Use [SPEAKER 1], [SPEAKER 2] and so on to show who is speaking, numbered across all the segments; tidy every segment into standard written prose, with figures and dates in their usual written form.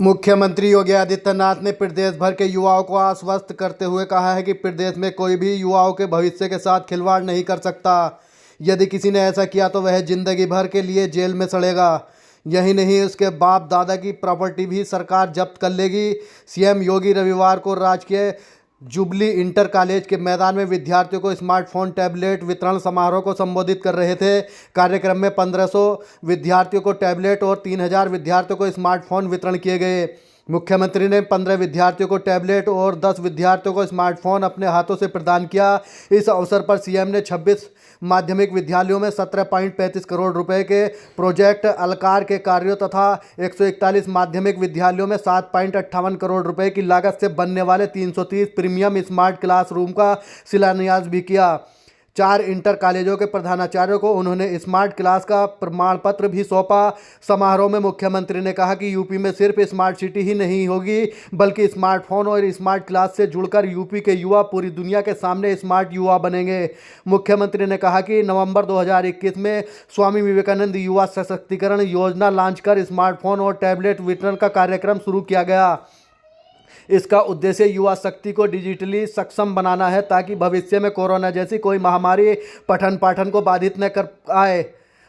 [SPEAKER 1] मुख्यमंत्री योगी आदित्यनाथ ने प्रदेश भर के युवाओं को आश्वस्त करते हुए कहा है कि प्रदेश में कोई भी युवाओं के भविष्य के साथ खिलवाड़ नहीं कर सकता। यदि किसी ने ऐसा किया तो वह जिंदगी भर के लिए जेल में सड़ेगा। यही नहीं, उसके बाप दादा की प्रॉपर्टी भी सरकार जब्त कर लेगी। सीएम योगी रविवार को राजकीय जुबली इंटर कॉलेज के मैदान में विद्यार्थियों को स्मार्टफोन टैबलेट वितरण समारोह को संबोधित कर रहे थे। कार्यक्रम में 1500 विद्यार्थियों को टैबलेट और 3000 विद्यार्थियों को स्मार्टफोन वितरण किए गए। मुख्यमंत्री ने 15 विद्यार्थियों को टैबलेट और 10 विद्यार्थियों को स्मार्टफोन अपने हाथों से प्रदान किया। इस अवसर पर सीएम ने 26 माध्यमिक विद्यालयों में 17.35 करोड़ रुपए के प्रोजेक्ट अलकार के कार्यों तथा 141 माध्यमिक विद्यालयों में 7.58 करोड़ रुपए की लागत से बनने वाले 330 प्रीमियम स्मार्ट क्लासरूम का शिलान्यास भी किया। 4 इंटर कॉलेजों के प्रधानाचार्यों को उन्होंने स्मार्ट क्लास का प्रमाण पत्र भी सौंपा। समारोह में मुख्यमंत्री ने कहा कि यूपी में सिर्फ स्मार्ट सिटी ही नहीं होगी, बल्कि स्मार्टफोन और स्मार्ट क्लास से जुड़कर यूपी के युवा पूरी दुनिया के सामने स्मार्ट युवा बनेंगे। मुख्यमंत्री ने कहा कि नवंबर 2021 में स्वामी विवेकानंद युवा सशक्तिकरण योजना लॉन्च कर स्मार्टफोन और टैबलेट वितरण का कार्यक्रम शुरू किया गया। इसका उद्देश्य युवा शक्ति को डिजिटली सक्षम बनाना है ताकि भविष्य में कोरोना जैसी कोई महामारी पठन पाठन को बाधित न कर आए।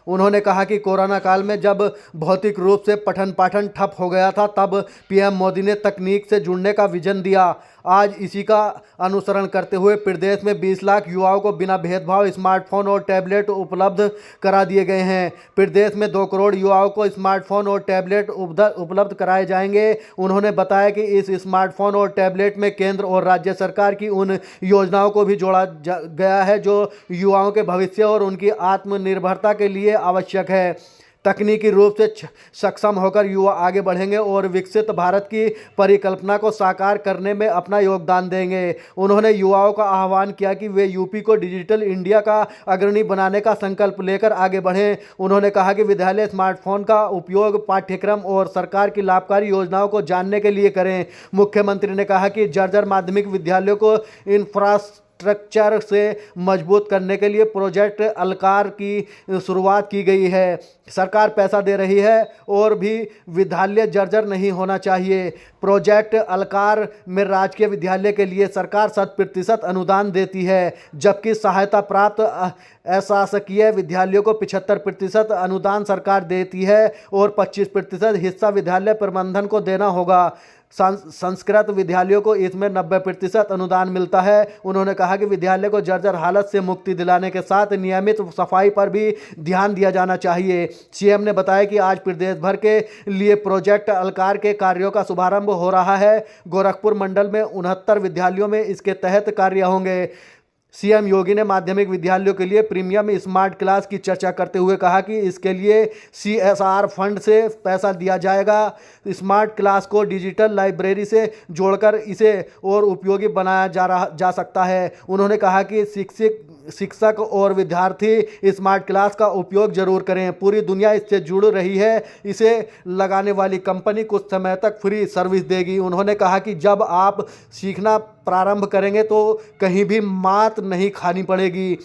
[SPEAKER 1] उन्होंने कहा कि कोरोना काल में जब भौतिक रूप से पठन पाठन ठप हो गया था, तब पीएम मोदी ने तकनीक से जुड़ने का विजन दिया। आज इसी का अनुसरण करते हुए प्रदेश में 20 लाख युवाओं को बिना भेदभाव स्मार्टफोन और टैबलेट उपलब्ध करा दिए गए हैं। प्रदेश में 2 करोड़ युवाओं को स्मार्टफोन और टैबलेट उपलब्ध कराए जाएंगे। उन्होंने बताया कि इस स्मार्टफोन और टैबलेट में केंद्र और राज्य सरकार की उन योजनाओं को भी जोड़ा गया है जो युवाओं के भविष्य और उनकी आत्मनिर्भरता के लिए आवश्यक है। तकनीकी रूप से सक्षम होकर युवा आगे बढ़ेंगे और विकसित भारत की परिकल्पना को साकार करने में अपना योगदान देंगे। उन्होंने युवाओं का आह्वान किया कि वे यूपी को डिजिटल इंडिया का अग्रणी बनाने का संकल्प लेकर आगे बढ़ें। उन्होंने कहा कि विद्यालय स्मार्टफोन का उपयोग पाठ्यक्रम और सरकार की लाभकारी योजनाओं को जानने के लिए करें। मुख्यमंत्री ने कहा कि जर्जर माध्यमिक विद्यालयों को इंफ्रास्ट्रक्चर से मजबूत करने के लिए प्रोजेक्ट अलकार की शुरुआत की गई है। सरकार पैसा दे रही है और भी विद्यालय जर्जर नहीं होना चाहिए। प्रोजेक्ट अलकार में राजकीय विद्यालय के लिए सरकार 100% अनुदान देती है, जबकि सहायता प्राप्त अशासकीय विद्यालयों को 75% अनुदान सरकार देती है और 25% हिस्सा विद्यालय प्रबंधन को देना होगा। संस्कृत विद्यालयों को इसमें 90% अनुदान मिलता है। उन्होंने कहा कि विद्यालय को जर्जर हालत से मुक्ति दिलाने के साथ नियमित सफाई पर भी ध्यान दिया जाना चाहिए। सीएम ने बताया कि आज प्रदेश भर के लिए प्रोजेक्ट अलकार के कार्यों का शुभारंभ हो रहा है। गोरखपुर मंडल में 69 विद्यालयों में इसके तहत कार्य होंगे। सीएम योगी ने माध्यमिक विद्यालयों के लिए प्रीमियम स्मार्ट क्लास की चर्चा करते हुए कहा कि इसके लिए CSR फंड से पैसा दिया जाएगा। स्मार्ट क्लास को डिजिटल लाइब्रेरी से जोड़कर इसे और उपयोगी बनाया जा सकता है। उन्होंने कहा कि शिक्षक और विद्यार्थी स्मार्ट क्लास का उपयोग जरूर करें। पूरी दुनिया इससे जुड़ रही है। इसे लगाने वाली कंपनी कुछ समय तक फ्री सर्विस देगी। उन्होंने कहा कि जब आप सीखना प्रारंभ करेंगे तो कहीं भी मात नहीं खानी पड़ेगी।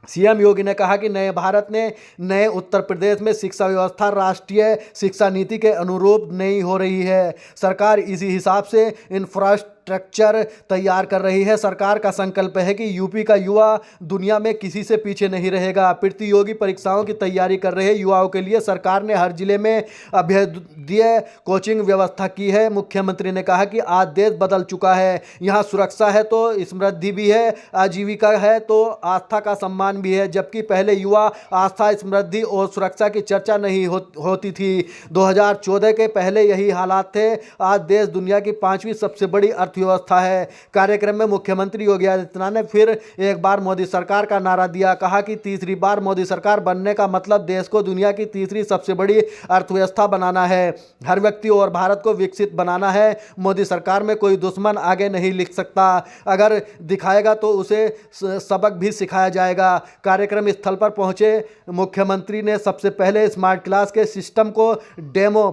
[SPEAKER 1] सीएम योगी ने कहा कि नए भारत ने नए उत्तर प्रदेश में शिक्षा व्यवस्था राष्ट्रीय शिक्षा नीति के अनुरूप नई हो रही है। सरकार इसी हिसाब से इंफ्रास्ट्रक्चर तैयार कर रही है। सरकार का संकल्प है कि यूपी का युवा दुनिया में किसी से पीछे नहीं रहेगा। प्रतियोगी परीक्षाओं की तैयारी कर रहे युवाओं के लिए सरकार ने हर जिले में अभ्युदय कोचिंग व्यवस्था की है। मुख्यमंत्री ने कहा कि आज देश बदल चुका है। यहाँ सुरक्षा है तो समृद्धि भी है, आजीविका है तो आस्था का सम्मान भी है। जबकि पहले युवा आस्था, समृद्धि और सुरक्षा की चर्चा नहीं होती थी। 2014 के पहले यही हालात थे। आज देश दुनिया की 5वीं सबसे बड़ी अर्थव्यवस्था है। कार्यक्रम में मुख्यमंत्री योगी आदित्यनाथ ने फिर एक बार मोदी सरकार का नारा दिया। कहा कि तीसरी बार मोदी सरकार बनने का मतलब देश को दुनिया की तीसरी सबसे बड़ी अर्थव्यवस्था बनाना है, हर व्यक्ति और भारत को विकसित बनाना है। मोदी सरकार में कोई दुश्मन आगे नहीं लिख सकता। अगर दिखाएगा तो उसे सबक भी सिखाया जाएगा। कार्यक्रम स्थल पर पहुंचे मुख्यमंत्री ने सबसे पहले स्मार्ट क्लास के सिस्टम को डेमो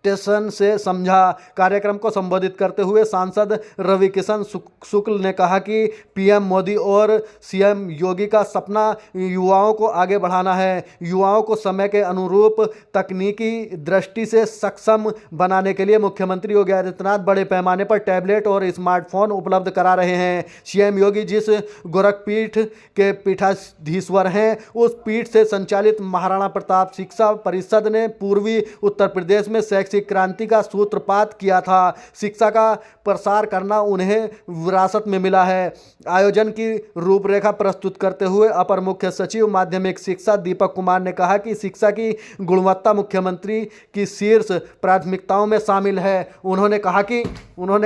[SPEAKER 1] स्टेशन से समझा। कार्यक्रम को संबोधित करते हुए सांसद रविकिशन शुक्ल ने कहा कि पीएम मोदी और सीएम योगी का सपना युवाओं को आगे बढ़ाना है। युवाओं को समय के अनुरूप तकनीकी दृष्टि से सक्षम बनाने के लिए मुख्यमंत्री योगी आदित्यनाथ बड़े पैमाने पर टैबलेट और स्मार्टफोन उपलब्ध करा रहे हैं। सीएम योगी जिस गोरखपीठ के पीठाधीश्वर हैं, उस पीठ से संचालित महाराणा प्रताप शिक्षा परिषद ने पूर्वी उत्तर प्रदेश में शैक्षिक क्रांति का सूत्रपात किया था। शिक्षा का प्रसार करना उन्हें विरासत में मिला है। आयोजन की रूपरेखा प्रस्तुत करते हुए अपर मुख्य सचिव माध्यमिक शिक्षा दीपक कुमार ने कहा कि शिक्षा की गुणवत्ता मुख्यमंत्री की शीर्ष प्राथमिकताओं में शामिल है। उन्होंने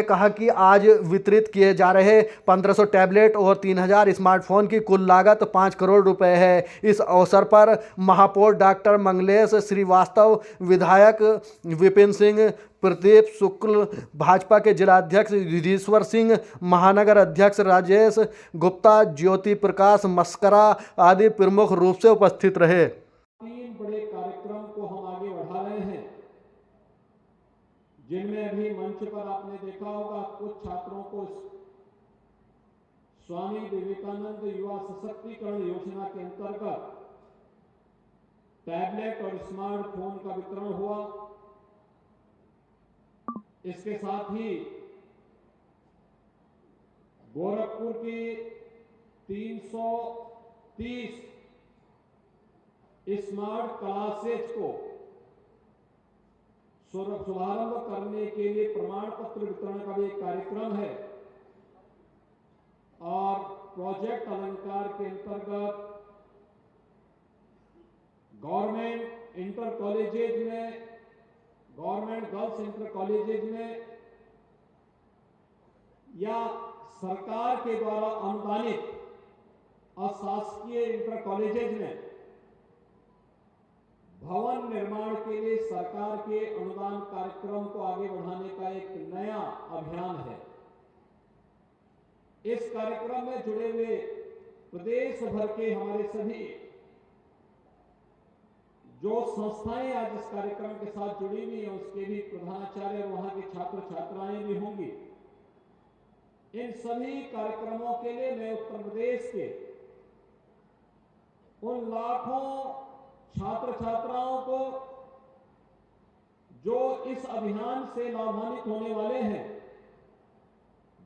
[SPEAKER 1] कहा कि आज वितरित किए जा रहे 1500 टैबलेट और 3000 स्मार्टफोन की कुल लागत 5 करोड़ रुपए है। इस अवसर पर महापौर डॉक्टर मंगलेश श्रीवास्तव, विधायक विपिन सिंह, प्रदीप शुक्ल, भाजपा के जिलाध्यक्ष युधीश्वर सिंह, महानगर अध्यक्ष राजेश गुप्ता, ज्योति प्रकाश मस्करा आदि प्रमुख रूप से उपस्थित रहे।
[SPEAKER 2] 3 बड़े कार्यक्रम को हम आगे बढ़ा रहे हैं, जिनमें अभी मंच पर आपने देखा होगा कुछ छात्रों को स्वामी विवेकानंद युवा सशक्तिकरण योजना के अंतर्गत टैबलेट और स्मार्टफोन का वितरण हुआ। इसके साथ ही गोरखपुर की 330 स्मार्ट क्लासेज को शुभारंभ करने के लिए प्रमाण पत्र वितरण का भी एक कार्यक्रम है और प्रोजेक्ट अलंकार के अंतर्गत गवर्नमेंट इंटर कॉलेजेज में, गवर्नमेंट गर्ल्स इंटर कॉलेजेज में या सरकार के द्वारा अनुदानित अशासकीय इंटर कॉलेजेज में भवन निर्माण के लिए सरकार के अनुदान कार्यक्रम को आगे बढ़ाने का एक नया अभियान है। इस कार्यक्रम में जुड़े हुए प्रदेश भर के हमारे सभी जो संस्थाएं आज इस कार्यक्रम के साथ जुड़ी हुई हैं, उसके भी प्रधानाचार्य और वहां के छात्र छात्राएं भी होंगी। इन सभी कार्यक्रमों के लिए मैं उत्तर प्रदेश के उन लाखों छात्र छात्राओं को जो इस अभियान से लाभान्वित होने वाले हैं,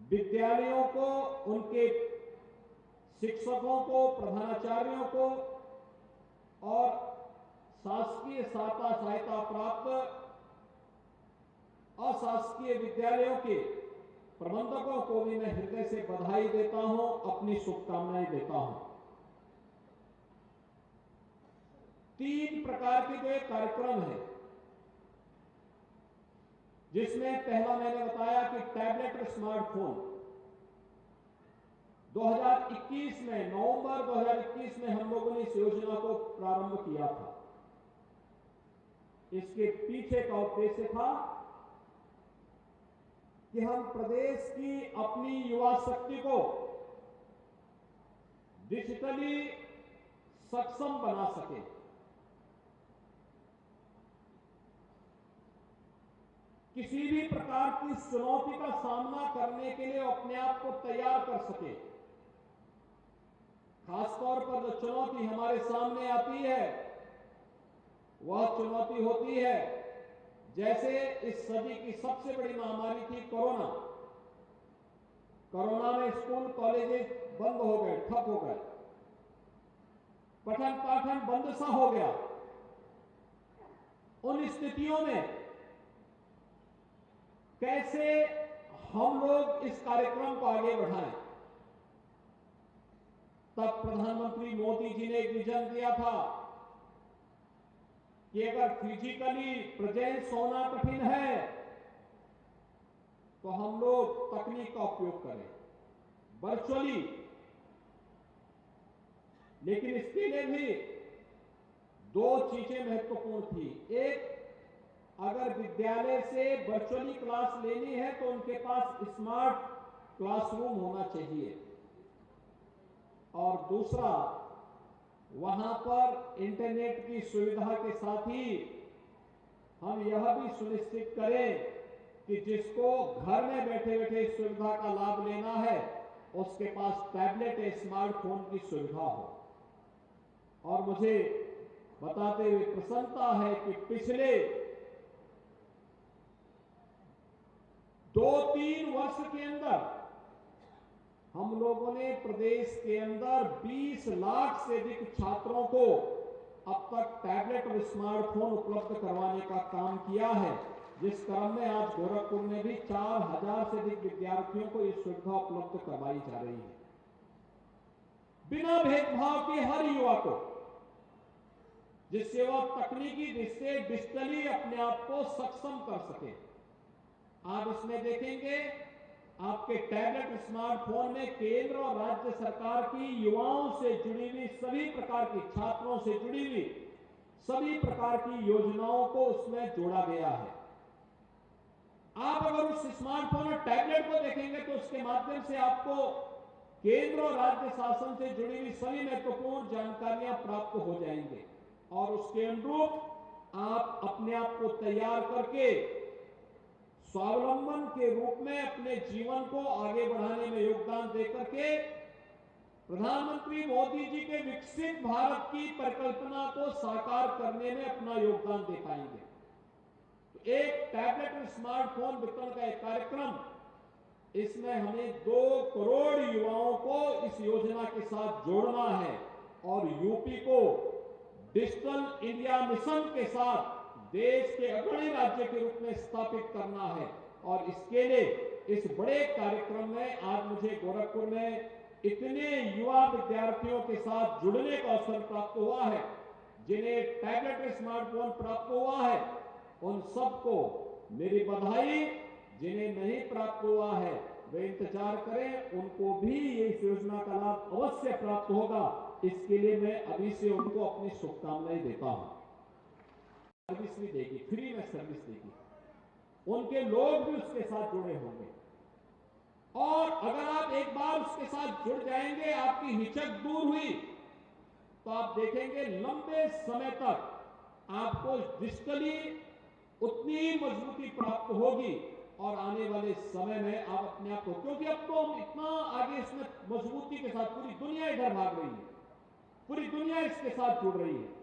[SPEAKER 2] विद्यालयों को, उनके शिक्षकों को, प्रधानाचार्यों को और शासकीय सहायता प्राप्त अशासकीय विद्यालयों के प्रबंधकों को भी मैं हृदय से बधाई देता हूं, अपनी शुभकामनाएं देता हूं। 3 प्रकार के जो एक कार्यक्रम है, जिसमें पहला मैंने बताया कि टैबलेट और स्मार्टफोन 2021 में, नवंबर 2021 में हम लोगों ने इस योजना को प्रारंभ किया था। इसके पीछे का उद्देश्य था कि हम प्रदेश की अपनी युवा शक्ति को डिजिटली सक्षम बना सके। किसी भी प्रकार की चुनौती का सामना करने के लिए अपने आप को तैयार कर सके। खासतौर पर जो चुनौती हमारे सामने आती है, वह चुनौती होती है जैसे इस सदी की सबसे बड़ी महामारी थी कोरोना। कोरोना में स्कूल कॉलेजेस बंद हो गए, ठप हो गए, पठन पाठन बंद सा हो गया। उन स्थितियों में कैसे हम लोग इस कार्यक्रम को आगे बढ़ाएं, तब प्रधानमंत्री मोदी जी ने एक विजन दिया था कि अगर फिजिकली प्रेजेंस होना कठिन है तो हम लोग तकनीक का उपयोग करें वर्चुअली। लेकिन इसके लिए भी 2 चीजें महत्वपूर्ण थी। एक, अगर विद्यालय से वर्चुअली क्लास लेनी है तो उनके पास स्मार्ट क्लासरूम होना चाहिए, और दूसरा, वहां पर इंटरनेट की सुविधा के साथ ही हम यह भी सुनिश्चित करें कि जिसको घर में बैठे बैठे इस सुविधा का लाभ लेना है उसके पास टैबलेट या स्मार्टफोन की सुविधा हो। और मुझे बताते हुए प्रसन्नता है कि पिछले 2-3 वर्ष के अंदर हम लोगों ने प्रदेश के अंदर 20 लाख से अधिक छात्रों को अब तक टैबलेट और स्मार्टफोन उपलब्ध करवाने का काम किया है, जिस क्रम में आज गोरखपुर में भी 4000 से अधिक विद्यार्थियों को यह सुविधा उपलब्ध करवाई जा रही है। बिना भेदभाव के हर युवा को, जिससे वह तकनीकी दृष्टि डिजिटली अपने आप को सक्षम कर सके। आप इसमें देखेंगे आपके टैबलेट स्मार्टफोन में केंद्र और राज्य सरकार की युवाओं से जुड़ी हुई सभी प्रकार की, छात्रों से जुड़ी हुई सभी प्रकार की योजनाओं को उसमें जोड़ा गया है। आप अगर उस स्मार्टफोन और टैबलेट को देखेंगे तो उसके माध्यम से आपको केंद्र और राज्य शासन से जुड़ी हुई सभी महत्वपूर्ण जानकारियां प्राप्त हो जाएंगे और उसके अनुरूप आप अपने आप को तैयार करके स्वावलंबन के रूप में अपने जीवन को आगे बढ़ाने में योगदान देकर के प्रधानमंत्री मोदी जी के विकसित भारत की परिकल्पना को साकार करने में अपना योगदान दे पाएंगे। तो एक टैबलेट और स्मार्टफोन वितरण का एक कार्यक्रम, इसमें हमें 2 करोड़ युवाओं को इस योजना के साथ जोड़ना है और यूपी को डिजिटल इंडिया मिशन के साथ देश के अग्रणी राज्य के रूप में स्थापित करना है। और इसके लिए इस बड़े कार्यक्रम में आज मुझे गोरखपुर में इतने युवा विद्यार्थियों के साथ जुड़ने का अवसर प्राप्त हुआ है, जिन्हें टैबलेट स्मार्टफोन प्राप्त हुआ है उन सबको मेरी बधाई। जिन्हें नहीं प्राप्त हुआ है वे इंतजार करें, उनको भी इस योजना का लाभ अवश्य प्राप्त होगा। इसके लिए मैं अभी से उनको अपनी शुभकामनाएं देता हूं। सर्विस भी देगी, फ्री में सर्विस देगी, उनके लोग भी उसके साथ जुड़े होंगे। और अगर आप एक बार उसके साथ जुड़ जाएंगे, आपकी हिचक दूर हुई, तो आप देखेंगे लंबे समय तक आपको डिजिटली उतनी मजबूती प्राप्त होगी और आने वाले समय में आप अपने आप को, क्योंकि अब तो हम इतना आगे इसमें मजबूती के साथ, पूरी दुनिया इधर भाग रही है, पूरी दुनिया इसके साथ जुड़ रही है।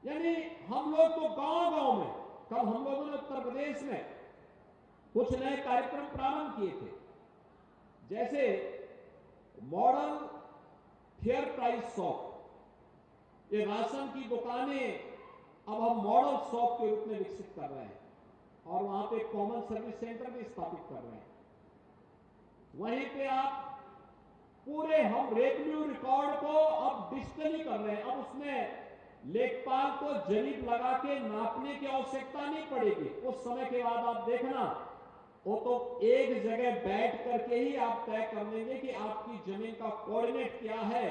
[SPEAKER 2] यानी हम लोग तो गांव-गांव में, कल हम लोगों ने उत्तर प्रदेश में कुछ नए कार्यक्रम प्रारंभ किए थे, जैसे मॉडल फेयर प्राइस शॉप। ये राशन की दुकानें अब हम मॉडल शॉप के रूप में विकसित कर रहे हैं और वहां पे कॉमन सर्विस सेंटर भी स्थापित कर रहे हैं। वहीं पे आप पूरे हम रेवेन्यू रिकॉर्ड को अब डिजिटली कर रहे हैं। अब उसमें लेखपाल को जरीब लगा के नापने की आवश्यकता नहीं पड़ेगी। उस समय के बाद आप देखना, वो तो एक जगह बैठ करके ही आप तय कर लेंगे कि आपकी जमीन का कोऑर्डिनेट क्या है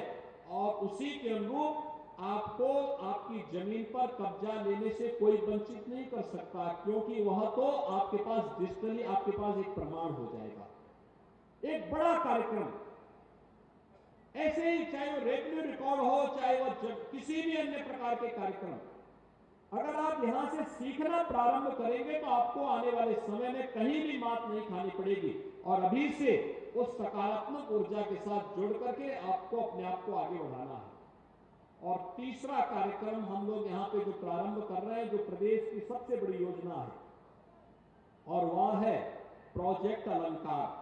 [SPEAKER 2] और उसी के अनुरूप आपको आपकी जमीन पर कब्जा लेने से कोई वंचित नहीं कर सकता, क्योंकि वह तो आपके पास डिजिटली आपके पास एक प्रमाण हो जाएगा। एक बड़ा कार्यक्रम ऐसे ही, चाहे वो रेवेन्यू रिकॉर्ड हो, चाहे वो किसी भी अन्य प्रकार के कार्यक्रम, अगर आप यहां से सीखना प्रारंभ करेंगे तो आपको आने वाले समय में कहीं भी मात नहीं खानी पड़ेगी और अभी से उस सकारात्मक ऊर्जा के साथ जुड़ करके आपको अपने आप को आगे बढ़ाना है। और तीसरा कार्यक्रम हम लोग यहां पे जो प्रारंभ कर रहे हैं, जो प्रदेश की सबसे बड़ी योजना है, और वह है प्रोजेक्ट अलंकार।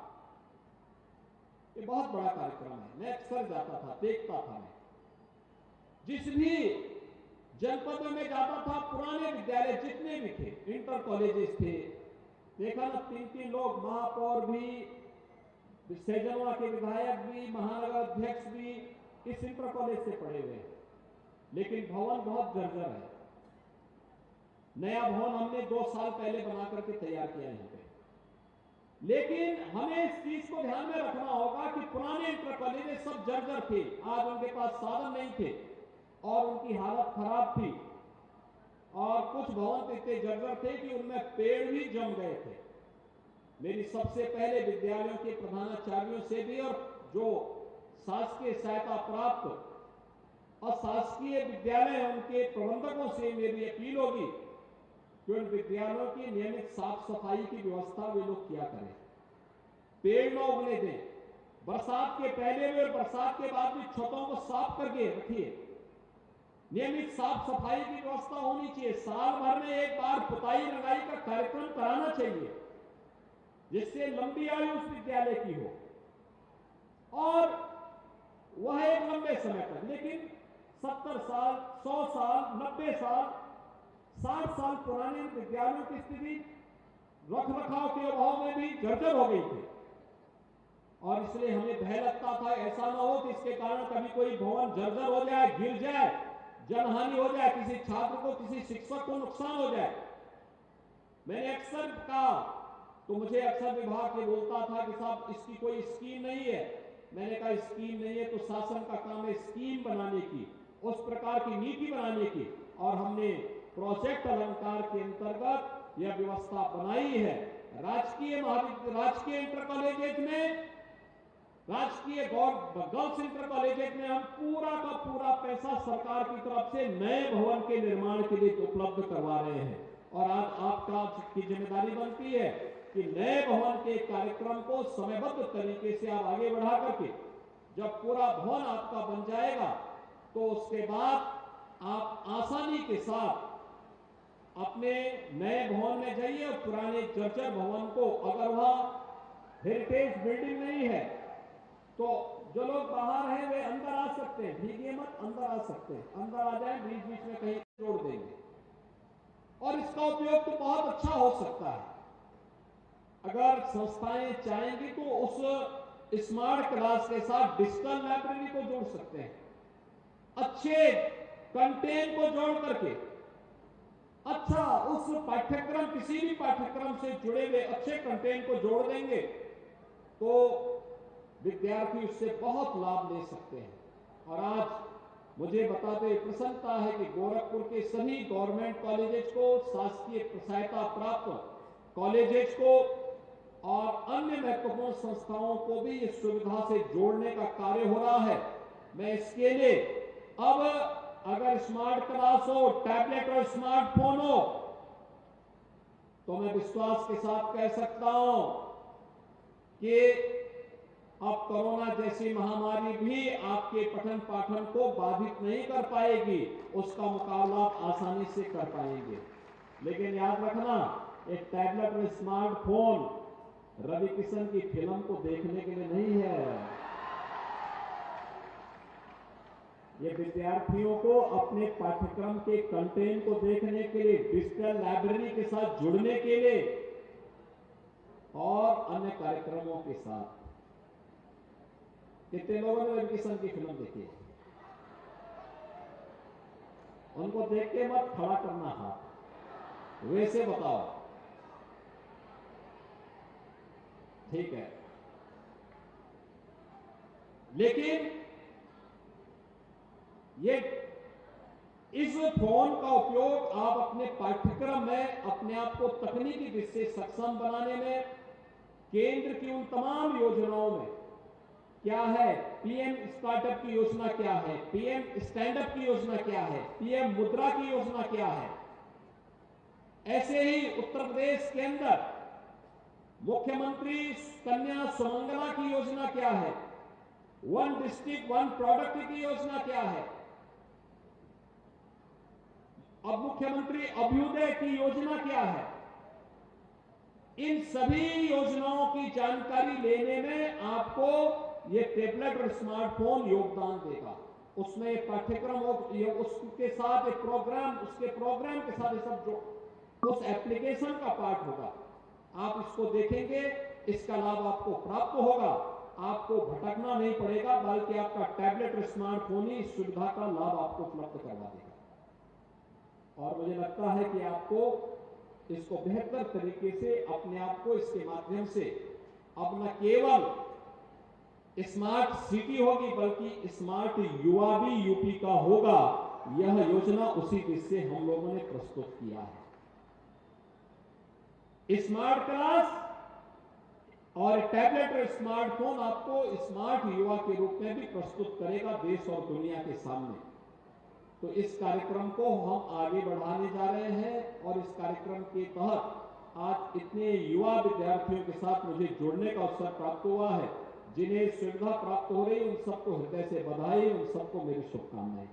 [SPEAKER 2] ये बहुत बड़ा कार्यक्रम है। मैं अक्सर जाता था, देखता था, मैं जिस भी जनपद में जाता था, पुराने विद्यालय जितने भी थे, इंटर कॉलेजेस थे, देखा ना 3-3 लोग, महापौर भी, सैजनवा के विधायक भी, महानगर अध्यक्ष भी इस इंटर कॉलेज से पढ़े हुए हैं, लेकिन भवन बहुत जर्जर है। नया भवन हमने 2 साल पहले बना करके तैयार किया यहां पे, लेकिन हमें इस चीज को ध्यान में रखना होगा कि पुराने इंटर कॉलेज सब जर्जर थे, आज उनके पास साधन नहीं थे और उनकी हालत खराब थी और कुछ भवन इतने जर्जर थे कि उनमें पेड़ भी जम गए थे। मेरी सबसे पहले विद्यालयों के प्रधानाचार्यों से भी और जो शासकीय सहायता प्राप्त अशासकीय विद्यालय उनके प्रबंधकों से मेरी अपील होगी कि उन विद्यालयों की नियमित साफ सफाई की व्यवस्था वे लोग किया करें, पेड़ न उगने दें, बरसात के पहले भी और बरसात के बाद भी छतों को साफ करके रखिए, नियमित साफ सफाई की व्यवस्था होनी चाहिए, साल भर में एक बार पुताई रंगाई का कार्यक्रम कराना चाहिए जिससे लंबी आयु उस विद्यालय की हो और वह एक लंबे समय तक, लेकिन 70 साल, 100 साल, 90 साल, 60 साल पुराने विद्यालयों की स्थिति रख रखाव के अभाव में भी जर्जर हो गई थी और इसलिए हमें भय लगता था ऐसा ना हो कि इसके कारण कभी कोई भवन जर्जर हो जाए, गिर जाए, जनहानि हो जाए, किसी छात्र को, किसी शिक्षक को नुकसान हो जाए। मैंने अक्सर कहा, तो मुझे अक्सर विभाग के बोलता था कि साहब इसकी कोई स्कीम नहीं है। मैंने कहा स्कीम नहीं है तो शासन का काम है स्कीम बनाने की, उस प्रकार की नीति बनाने की, और हमने प्रोजेक्ट अलंकार के अंतर्गत यह व्यवस्था बनाई है। राजकीय इंटर कॉलेजेस में, राजकीय गर्ल्स इंटर कॉलेजेस में हम पूरा का पूरा पैसा सरकार की तरफ से नए भवन के निर्माण के लिए उपलब्ध करवा रहे हैं और आज आपका की जिम्मेदारी बनती है कि नए भवन के कार्यक्रम को समयबद्ध तरीके से आप आगे बढ़ा करके जब पूरा भवन आपका बन जाएगा तो उसके बाद आप आसानी के साथ अपने नए भवन में जाइए और पुराने जर्जर भवन को, अगर वह हेरिटेज बिल्डिंग नहीं है तो जो लोग बाहर हैं वे अंदर आ सकते हैं, भीगिए मत, अंदर आ सकते हैं, अंदर आ जाए, बीच बीच में कहीं जोड़ देंगे और इसका उपयोग तो बहुत अच्छा हो सकता है। अगर संस्थाएं चाहेंगी तो उस स्मार्ट क्लास के साथ डिजिटल लाइब्रेरी को जोड़ सकते हैं, अच्छे कंटेंट को जोड़ करके, अच्छा उस पाठ्यक्रम, किसी भी पाठ्यक्रम से जुड़े हुए अच्छे कंटेंट को जोड़ देंगे तो विद्यार्थी उससे बहुत लाभ ले सकते हैं। और आज मुझे बताते हुए प्रसन्नता है कि गोरखपुर के सभी गवर्नमेंट कॉलेजेस को, शासकीय सहायता प्राप्त कॉलेजेस को और अन्य महत्वपूर्ण संस्थाओं को भी इस सुविधा से जोड़ने का कार्य हो रहा है। मैं इसके लिए अब अगर स्मार्ट क्लास हो, टैबलेट और स्मार्टफोन हो, तो मैं विश्वास के साथ कह सकता हूं कि अब कोरोना जैसी महामारी भी आपके पठन पाठन को बाधित नहीं कर पाएगी, उसका मुकाबला आप आसानी से कर पाएंगे। लेकिन याद रखना, एक टैबलेट और स्मार्टफोन रवि किशन की फिल्म को देखने के लिए नहीं है, ये विद्यार्थियों को अपने पाठ्यक्रम के कंटेंट को देखने के लिए, डिजिटल लाइब्रेरी के साथ जुड़ने के लिए और अन्य कार्यक्रमों के साथ। कितने लोगों ने रवि किशन की फिल्म देखी है? उनको देख के मत खड़ा करना हाथ, वैसे बताओ, ठीक है। लेकिन ये इस फोन का उपयोग आप अपने पाठ्यक्रम में अपने आप को तकनीकी दृष्टि से सक्षम बनाने में, केंद्र की उन तमाम योजनाओं में क्या है, पीएम स्टार्टअप की योजना क्या है, पीएम स्टैंड अप की योजना क्या है, पीएम मुद्रा की योजना क्या है, ऐसे ही उत्तर प्रदेश के अंदर मुख्यमंत्री कन्या सुमंगला की योजना क्या है, वन डिस्ट्रिक्ट वन प्रोडक्ट की योजना क्या है, अब मुख्यमंत्री अभ्युदय की योजना क्या है। इन सभी योजनाओं की जानकारी लेने में आपको ये टैबलेट और स्मार्टफोन योगदान देगा। उसमें पाठ्यक्रम उसके साथ एक प्रोग्राम, उसके प्रोग्राम के साथ ये सब जो उस एप्लीकेशन का पार्ट होगा, आप इसको देखेंगे, इसका लाभ आपको प्राप्त होगा, आपको भटकना नहीं पड़ेगा, बल्कि आपका टैबलेट और स्मार्टफोन ही इस सुविधा का लाभ आपको उपलब्ध करवा देगा। और मुझे लगता है कि आपको इसको बेहतर तरीके से अपने आप को इसके माध्यम से अब न केवल स्मार्ट सिटी होगी बल्कि स्मार्ट युवा भी यूपी का होगा। यह योजना उसी दिशा से हम लोगों ने प्रस्तुत किया है। स्मार्ट क्लास और टैबलेट और स्मार्टफोन आपको स्मार्ट युवा के रूप में भी प्रस्तुत करेगा देश और दुनिया के सामने। तो इस कार्यक्रम को हम आगे बढ़ाने जा रहे हैं और इस कार्यक्रम के तहत आज इतने युवा विद्यार्थियों के साथ मुझे जुड़ने का अवसर प्राप्त हुआ है। जिन्हें सुविधा प्राप्त हो रही, उन सबको हृदय से बधाई, उन सबको मेरी शुभकामनाएं।